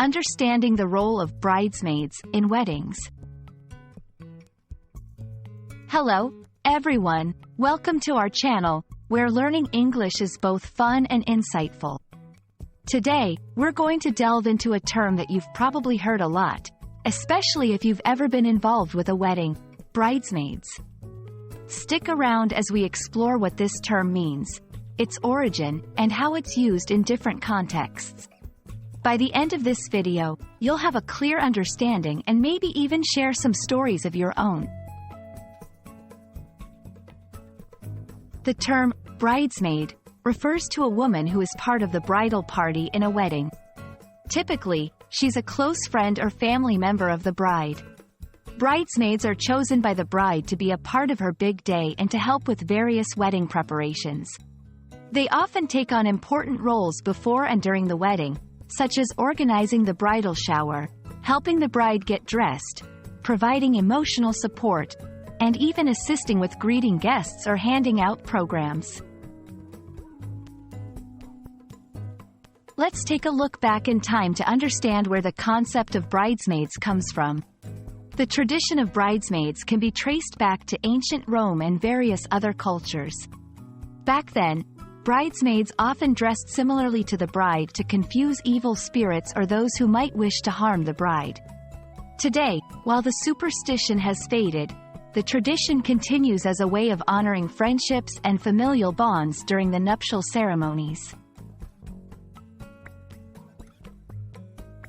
Understanding the role of bridesmaids in weddings. Hello, everyone. Welcome to our channel, where learning English is both fun and insightful. Today, we're going to delve into a term that you've probably heard a lot, especially if you've ever been involved with a wedding: bridesmaids. Stick around as we explore what this term means, its origin, and how it's used in different contexts. By the end of this video, you'll have a clear understanding and maybe even share some stories of your own. The term bridesmaid refers to a woman who is part of the bridal party in a wedding. Typically, she's a close friend or family member of the bride. Bridesmaids are chosen by the bride to be a part of her big day and to help with various wedding preparations. They often take on important roles before and during the wedding, such as organizing the bridal shower, helping the bride get dressed, providing emotional support, and even assisting with greeting guests or handing out programs. Let's take a look back in time to understand where the concept of bridesmaids comes from. The tradition of bridesmaids can be traced back to ancient Rome and various other cultures. Back then, bridesmaids often dressed similarly to the bride to confuse evil spirits or those who might wish to harm the bride. Today, while the superstition has faded, the tradition continues as a way of honoring friendships and familial bonds during the nuptial ceremonies.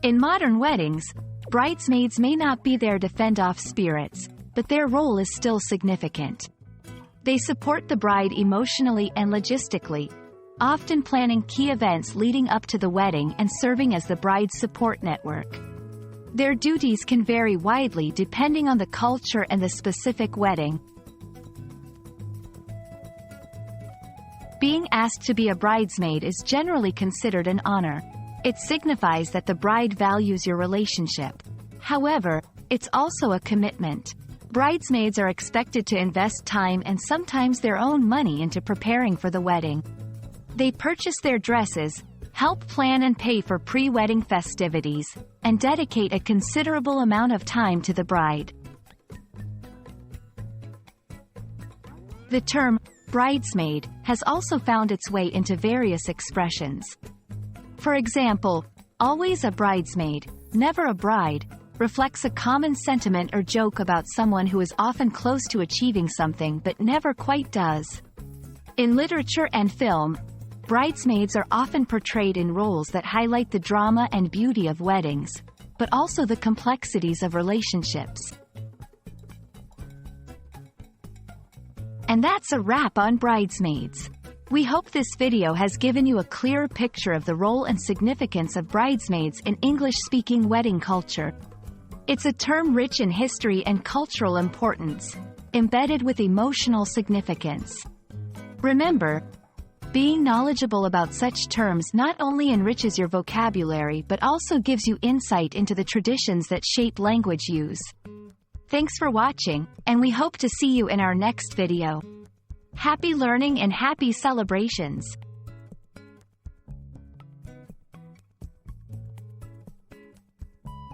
In modern weddings, bridesmaids may not be there to fend off spirits, but their role is still significant. They support the bride emotionally and logistically, often planning key events leading up to the wedding and serving as the bride's support network. Their duties can vary widely depending on the culture and the specific wedding. Being asked to be a bridesmaid is generally considered an honor. It signifies that the bride values your relationship. However, it's also a commitment. Bridesmaids are expected to invest time and sometimes their own money into preparing for the wedding. They purchase their dresses, help plan and pay for pre-wedding festivities, and dedicate a considerable amount of time to the bride. The term bridesmaid has also found its way into various expressions. For example, always a bridesmaid, never a bride, reflects a common sentiment or joke about someone who is often close to achieving something but never quite does. In literature and film, bridesmaids are often portrayed in roles that highlight the drama and beauty of weddings, but also the complexities of relationships. And that's a wrap on bridesmaids. We hope this video has given you a clearer picture of the role and significance of bridesmaids in English-speaking wedding culture. It's a term rich in history and cultural importance, embedded with emotional significance. Remember, being knowledgeable about such terms not only enriches your vocabulary but also gives you insight into the traditions that shape language use. Thanks for watching, and we hope to see you in our next video. Happy learning and happy celebrations!